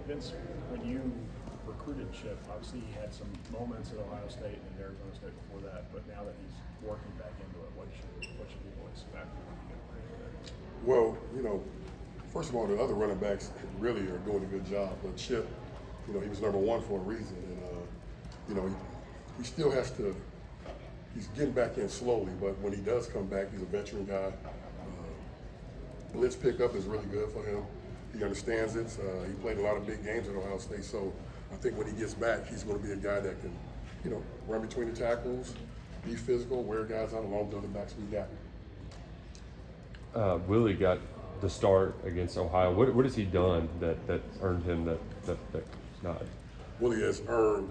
Vince, when you recruited Chip, obviously he had some moments at Ohio State and Arizona State before that, but now that he's working back into it, what should people expect when you get there? Well, first of all, the other running backs really are doing a good job. But Chip, he was #1 for a reason, and he still has to. He's getting back in slowly, but when he does come back, he's a veteran guy. Blitz pickup is really good for him. He understands it. He played a lot of big games at Ohio State, so I think when he gets back, he's going to be a guy that can, run between the tackles, be physical, wear guys out along with the other backs we got. Willie got the start against Ohio. What has he done that earned him that nod? Willie has earned,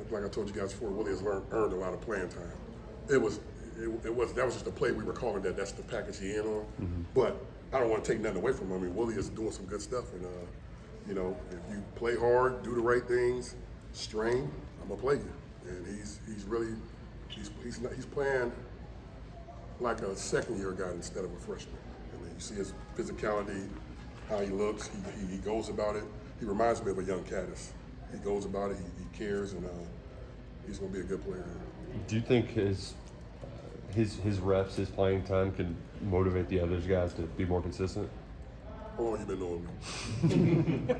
like I told you guys before, Willie has earned a lot of playing time. That was just the play we were calling that. That's the package he in on. Mm-hmm. But I don't want to take nothing away from him. I mean, Willie is doing some good stuff, and if you play hard, do the right things, strain, I'm gonna play you. And he's playing like a second-year guy instead of a freshman. I mean, you see his physicality, how he looks, he goes about it. He reminds me of a young Caddis. He goes about it, he cares, and he's going to be a good player. Do you think his reps, his playing time can motivate the other guys to be more consistent? How long you been knowing me?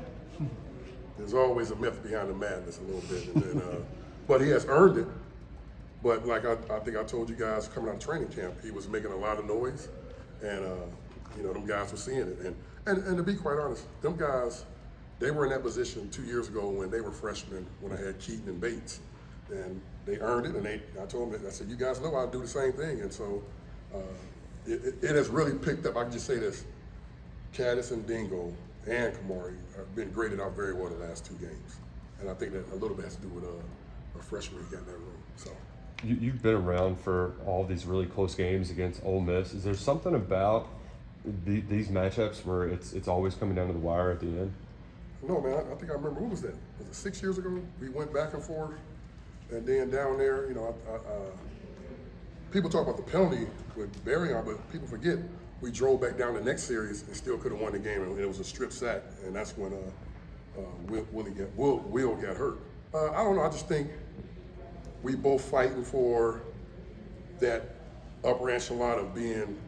There's always a myth behind the madness a little bit, but he has earned it. But like I think I told you guys coming out of training camp, he was making a lot of noise, and them guys were seeing it. And to be quite honest, them guys, they were in that position 2 years ago when they were freshmen, when I had Keaton and Bates, and they earned it. And I told them, I said, you guys know I'll do the same thing. And so it has really picked up. I can just say this: Caddis and Dingo and Kamari have been graded out very well the last 2 games, and I think that a little bit has to do with a freshman he got in that room. So. You've been around for all these really close games against Ole Miss. Is there something about these matchups where it's always coming down to the wire at the end? No, man. I think I remember. What was that? Was it 6 years ago? We went back and forth, and then down there, people talk about the penalty with Barryon, but people forget we drove back down the next series and still could have won the game, and it was a strip sack, and that's when Will got hurt. I don't know. I just think we both fighting for that upper echelon of being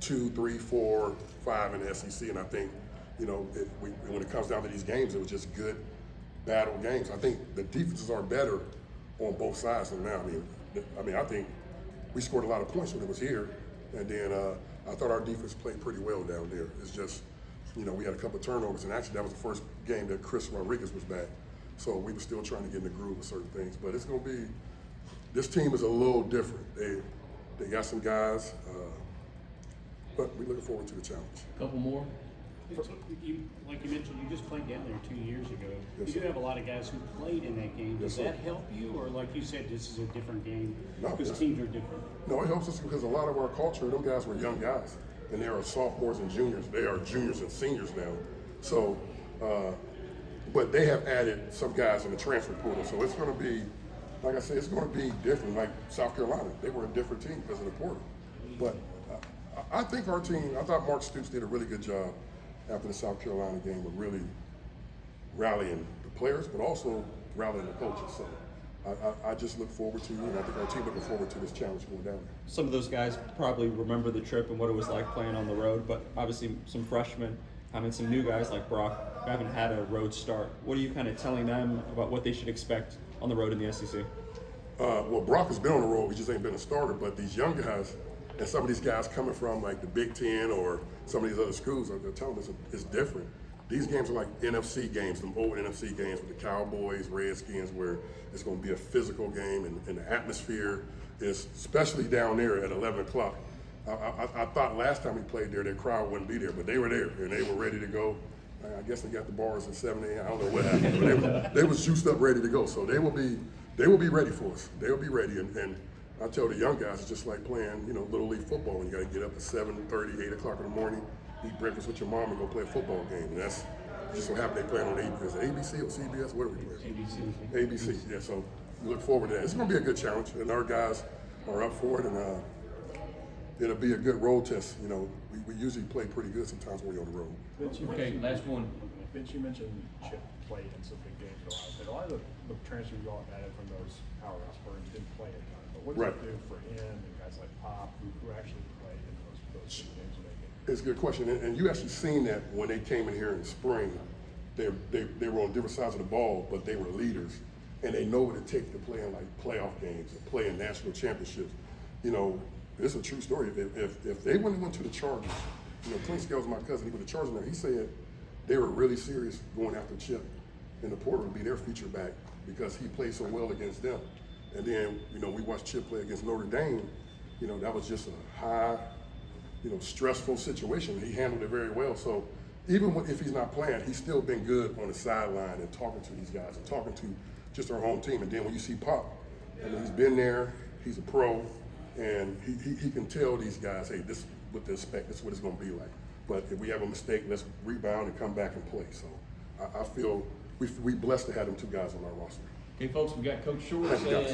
2, 3, 4, 5 in the SEC, and I think, when it comes down to these games, it was just good battle games. I think the defenses are better on both sides than now. I mean, I think we scored a lot of points when it was here, and then I thought our defense played pretty well down there. It's just, we had a couple of turnovers, and actually that was the first game that Chris Rodriguez was back, so we were still trying to get in the groove of certain things. But it's going to be. This team is a little different. They got some guys, but we're looking forward to the challenge. Couple more. Like you mentioned, you just played down there 2 years ago. Yes, you do sir. have a lot of guys who played in that game. Does Yes, that sir. help you, or like you said, this is a different game No, because yeah. teams are different? No, it helps us because a lot of our culture, them guys were young guys, and they are sophomores and juniors. They are juniors and seniors now. So, but they have added some guys in the transfer portal. So it's going to be, like I said, it's going to be different. Like South Carolina, they were a different team because of the portal. But I think our team, I thought Mark Stoops did a really good job after the South Carolina game of really rallying the players, but also rallying the coaches. So I just look forward to, and I think our team looking forward to this challenge going down there. Some of those guys probably remember the trip and what it was like playing on the road, but obviously some freshmen, some new guys like Brock haven't had a road start. What are you kind of telling them about what they should expect on the road in the SEC? Well, Brock has been on the road. He just ain't been a starter. But these young guys, and some of these guys coming from like the Big Ten or some of these other schools, they're telling us it's different. These games are like NFC games, them old NFC games with the Cowboys, Redskins, where it's going to be a physical game, and the atmosphere is, especially down there at 11 o'clock. I thought last time we played there, their crowd wouldn't be there, but they were there, and they were ready to go. I guess they got the bars at 7 a.m. I don't know what happened, but they was juiced up, ready to go. So they will be ready for us. They will be ready, and I tell the young guys, it's just like playing, little league football. And you got to get up at 7:30, 8 o'clock in the morning, eat breakfast with your mom, and go play a football game. And that's just so happen they playing on ABC or CBS. What are we playing? ABC. Yeah. So we look forward to that. It's going to be a good challenge, and our guys are up for it, and it'll be a good road test. We usually play pretty good sometimes when we're on the road. Okay, last one. Vince, you mentioned Chip played in some big games at Ohio State. A lot of the transfers you all added from those powerhouse programs didn't play a ton. But what does Right. it do for him and guys like Pop who actually played in those big games when they get? It's a good question, and you actually seen that when they came in here in the spring. They were on different sides of the ball, but they were leaders, and they know what it takes to play in like playoff games and play in national championships. You know, it's a true story. If they wouldn't have went to the Chargers, you know, Clint Scales, my cousin, he was the Chargers now. He said they were really serious going after Chip, and the Porter would be their feature back because he played so well against them. And then, you know, we watched Chip play against Notre Dame. You know, that was just a high, you know, stressful situation. He handled it very well. So even if he's not playing, he's still been good on the sideline and talking to these guys and talking to just our home team. And then when you see Pop, I mean, he's been there, he's a pro, and he can tell these guys, hey, this is what to expect, this is what it's going to be like. But if we have a mistake, let's rebound and come back and play. So I feel we blessed to have them two guys on our roster. Okay, folks, we got Coach Short Thank you, guys.